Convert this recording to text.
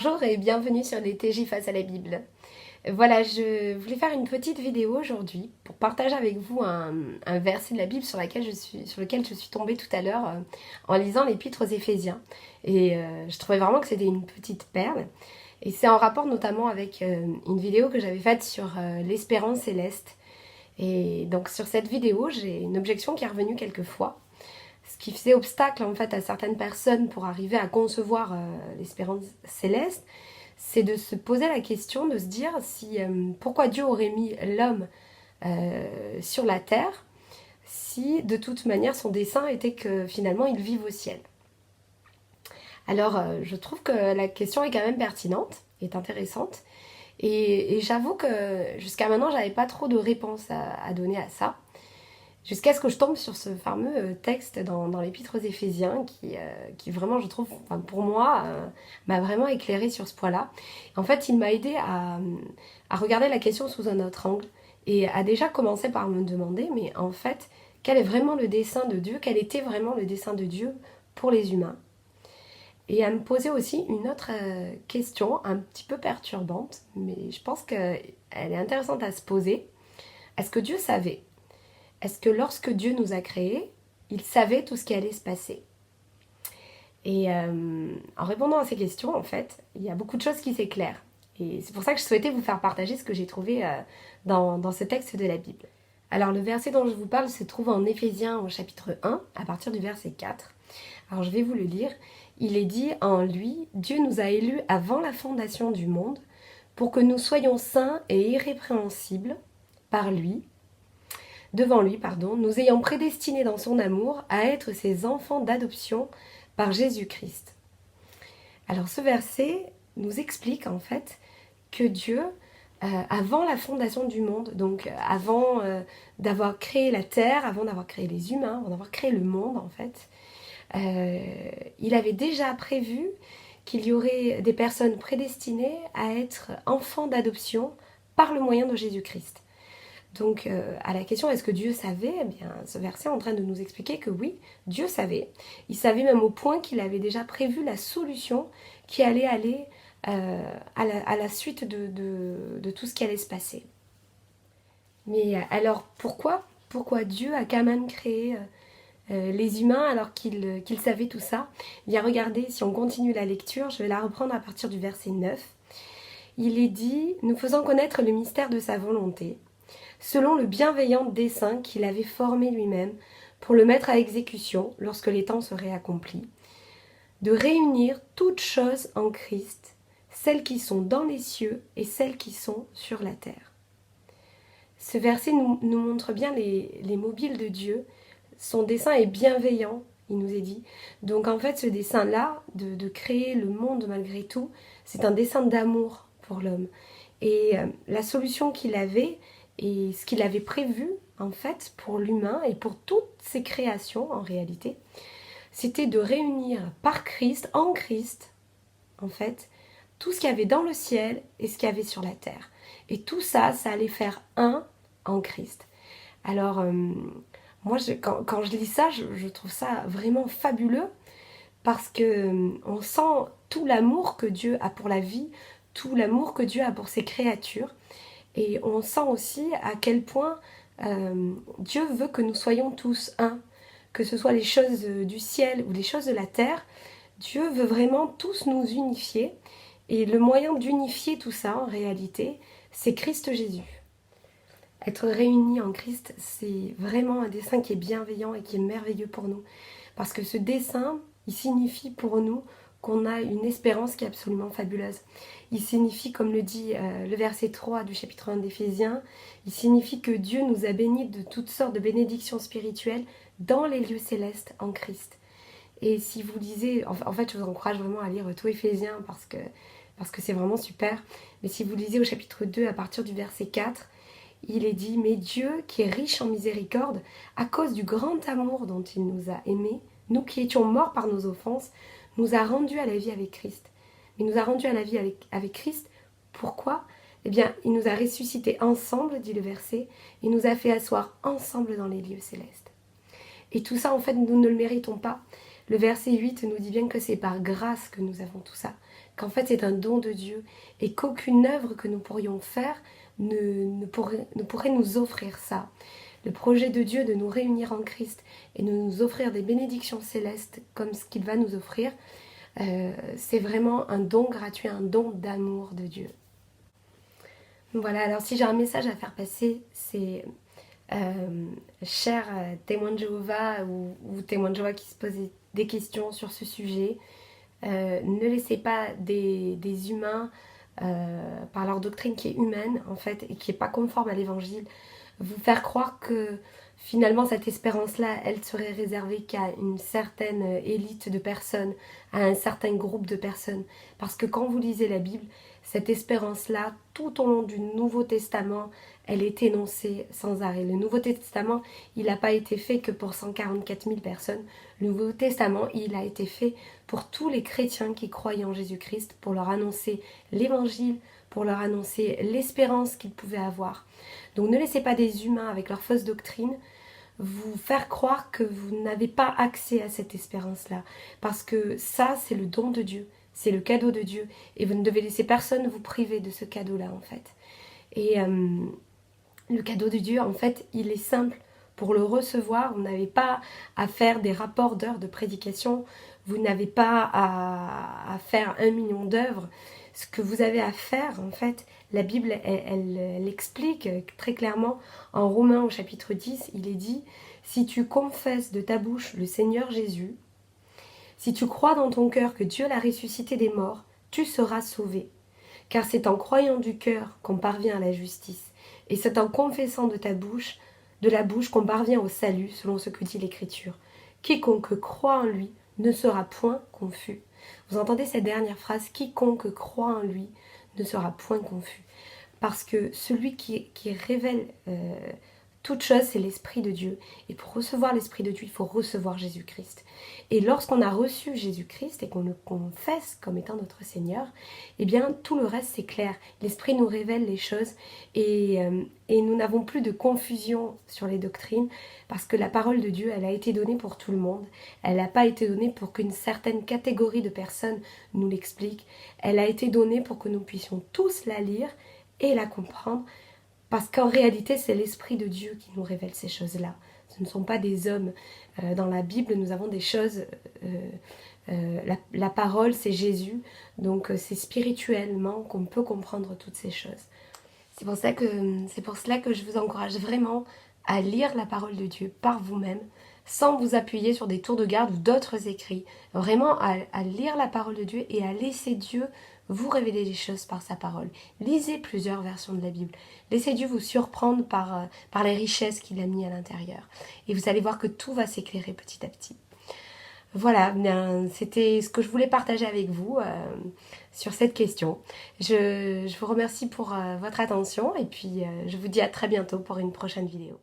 Bonjour et bienvenue sur les TJ face à la Bible. Voilà, je voulais faire une petite vidéo aujourd'hui pour partager avec vous un verset de la Bible sur lequel je suis tombée tout à l'heure en lisant l'épître aux Éphésiens. Et je trouvais vraiment que c'était une petite perle. Et c'est en rapport notamment avec une vidéo que j'avais faite sur l'espérance céleste. Et donc sur cette vidéo, j'ai une objection qui est revenue quelques fois. Ce qui faisait obstacle en fait à certaines personnes pour arriver à concevoir l'espérance céleste, c'est de se poser la question, de se dire pourquoi Dieu aurait mis l'homme sur la terre si de toute manière son dessein était que finalement il vive au ciel. Alors je trouve que la question est quand même pertinente, est intéressante, et j'avoue que jusqu'à maintenant j'avais pas trop de réponse à donner à ça. Jusqu'à ce que je tombe sur ce fameux texte dans l'épître aux Éphésiens qui vraiment, je trouve, enfin, pour moi, m'a vraiment éclairé sur ce point-là. En fait, il m'a aidé à regarder la question sous un autre angle et à déjà commencer par me demander, mais en fait, quel est vraiment le dessein de Dieu? Quel était vraiment le dessein de Dieu pour les humains? Et à me poser aussi une autre question un petit peu perturbante, mais je pense qu'elle est intéressante à se poser. Est-ce que Dieu savait? Est-ce que lorsque Dieu nous a créés, il savait tout ce qui allait se passer? Et en répondant à ces questions, en fait, il y a beaucoup de choses qui s'éclairent. Et c'est pour ça que je souhaitais vous faire partager ce que j'ai trouvé dans ce texte de la Bible. Alors le verset dont je vous parle se trouve en Éphésiens au chapitre 1, à partir du verset 4. Alors je vais vous le lire. Il est dit en lui, Dieu nous a élus avant la fondation du monde pour que nous soyons saints et irrépréhensibles par lui, devant lui, nous ayant prédestinés dans son amour à être ses enfants d'adoption par Jésus-Christ. Alors ce verset nous explique en fait que Dieu, avant la fondation du monde, donc avant d'avoir créé la terre, avant d'avoir créé les humains, avant d'avoir créé le monde en fait, il avait déjà prévu qu'il y aurait des personnes prédestinées à être enfants d'adoption par le moyen de Jésus-Christ. Donc à la question est-ce que Dieu savait, eh bien ce verset est en train de nous expliquer que oui, Dieu savait. Il savait même au point qu'il avait déjà prévu la solution qui allait aller à la suite de tout ce qui allait se passer. Mais alors pourquoi Dieu a quand même créé les humains alors qu'il savait tout ça? Bien regardez, si on continue la lecture, je vais la reprendre à partir du verset 9. Il est dit « Nous faisons connaître le mystère de sa volonté » selon le bienveillant dessein qu'il avait formé lui-même pour le mettre à exécution lorsque les temps seraient accomplis, de réunir toutes choses en Christ, celles qui sont dans les cieux et celles qui sont sur la terre. Ce verset nous montre bien les mobiles de Dieu. Son dessein est bienveillant, il nous est dit. Donc en fait, ce dessein-là, de créer le monde malgré tout, c'est un dessein d'amour pour l'homme. Et la solution qu'il avait, et ce qu'il avait prévu, en fait, pour l'humain et pour toutes ses créations, en réalité, c'était de réunir par Christ, en Christ, en fait, tout ce qu'il y avait dans le ciel et ce qu'il y avait sur la terre. Et tout ça, ça allait faire un en Christ. Alors, moi, quand je lis ça, je trouve ça vraiment fabuleux parce que on sent tout l'amour que Dieu a pour la vie, tout l'amour que Dieu a pour ses créatures. Et on sent aussi à quel point Dieu veut que nous soyons tous un, que ce soit les choses du ciel ou les choses de la terre. Dieu veut vraiment tous nous unifier. Et le moyen d'unifier tout ça, en réalité, c'est Christ Jésus. Être réunis en Christ, c'est vraiment un dessein qui est bienveillant et qui est merveilleux pour nous. Parce que ce dessein, il signifie pour nous qu'on a une espérance qui est absolument fabuleuse. Il signifie, comme le dit le verset 3 du chapitre 1 d'Éphésiens, il signifie que Dieu nous a bénis de toutes sortes de bénédictions spirituelles dans les lieux célestes en Christ. Et si vous lisez, en fait je vous encourage vraiment à lire tout Éphésiens parce que c'est vraiment super, mais si vous lisez au chapitre 2 à partir du verset 4, il est dit « Mais Dieu, qui est riche en miséricorde, à cause du grand amour dont il nous a aimés, nous qui étions morts par nos offenses, nous a rendus à la vie avec Christ. » Il nous a rendus à la vie avec Christ. Pourquoi? Eh bien, il nous a ressuscités ensemble, dit le verset, il nous a fait asseoir ensemble dans les lieux célestes. Et tout ça, en fait, nous ne le méritons pas. Le verset 8 nous dit bien que c'est par grâce que nous avons tout ça, qu'en fait c'est un don de Dieu et qu'aucune œuvre que nous pourrions faire ne pourrait nous offrir ça. Le projet de Dieu de nous réunir en Christ et de nous offrir des bénédictions célestes comme ce qu'il va nous offrir, c'est vraiment un don gratuit, un don d'amour de Dieu. Voilà, alors si j'ai un message à faire passer, c'est chers témoins de Jéhovah ou témoins de Jéhovah qui se posent des questions sur ce sujet, ne laissez pas des humains, par leur doctrine qui est humaine en fait et qui n'est pas conforme à l'évangile, vous faire croire que finalement cette espérance-là, elle serait réservée qu'à une certaine élite de personnes, à un certain groupe de personnes. Parce que quand vous lisez la Bible, cette espérance-là, tout au long du Nouveau Testament, elle est énoncée sans arrêt. Le Nouveau Testament, il n'a pas été fait que pour 144 000 personnes. Le Nouveau Testament, il a été fait pour tous les chrétiens qui croyaient en Jésus-Christ, pour leur annoncer l'évangile, pour leur annoncer l'espérance qu'ils pouvaient avoir. Donc ne laissez pas des humains avec leur fausse doctrine vous faire croire que vous n'avez pas accès à cette espérance-là. Parce que ça, c'est le don de Dieu, c'est le cadeau de Dieu. Et vous ne devez laisser personne vous priver de ce cadeau-là, en fait. Et le cadeau de Dieu, en fait, il est simple. Pour le recevoir, vous n'avez pas à faire des rapports d'heures de prédication, vous n'avez pas à faire 1 million d'œuvres. Ce que vous avez à faire, en fait, la Bible, elle explique très clairement, en Romains au chapitre 10, il est dit « Si tu confesses de ta bouche le Seigneur Jésus, si tu crois dans ton cœur que Dieu l'a ressuscité des morts, tu seras sauvé. Car c'est en croyant du cœur qu'on parvient à la justice, et c'est en confessant de la bouche qu'on parvient au salut, selon ce que dit l'Écriture. Quiconque croit en lui ne sera point confus. » Vous entendez cette dernière phrase, quiconque croit en lui ne sera point confus. Parce que celui qui révèle toute chose, c'est l'Esprit de Dieu. Et pour recevoir l'Esprit de Dieu, il faut recevoir Jésus-Christ. Et lorsqu'on a reçu Jésus-Christ et qu'on le confesse comme étant notre Seigneur, eh bien tout le reste c'est clair. L'Esprit nous révèle les choses et nous n'avons plus de confusion sur les doctrines parce que la parole de Dieu, elle a été donnée pour tout le monde. Elle n'a pas été donnée pour qu'une certaine catégorie de personnes nous l'explique. Elle a été donnée pour que nous puissions tous la lire et la comprendre. Parce qu'en réalité, c'est l'Esprit de Dieu qui nous révèle ces choses-là. Ce ne sont pas des hommes. Dans la Bible, nous avons des choses... la parole, c'est Jésus. Donc, c'est spirituellement qu'on peut comprendre toutes ces choses. C'est pour cela que je vous encourage vraiment à lire la parole de Dieu par vous-même, sans vous appuyer sur des tours de garde ou d'autres écrits. Vraiment à lire la parole de Dieu et à laisser Dieu vous révéler les choses par sa parole. Lisez plusieurs versions de la Bible. Laissez Dieu vous surprendre par les richesses qu'il a mis à l'intérieur. Et vous allez voir que tout va s'éclairer petit à petit. Voilà, c'était ce que je voulais partager avec vous sur cette question. Je vous remercie pour votre attention et puis je vous dis à très bientôt pour une prochaine vidéo.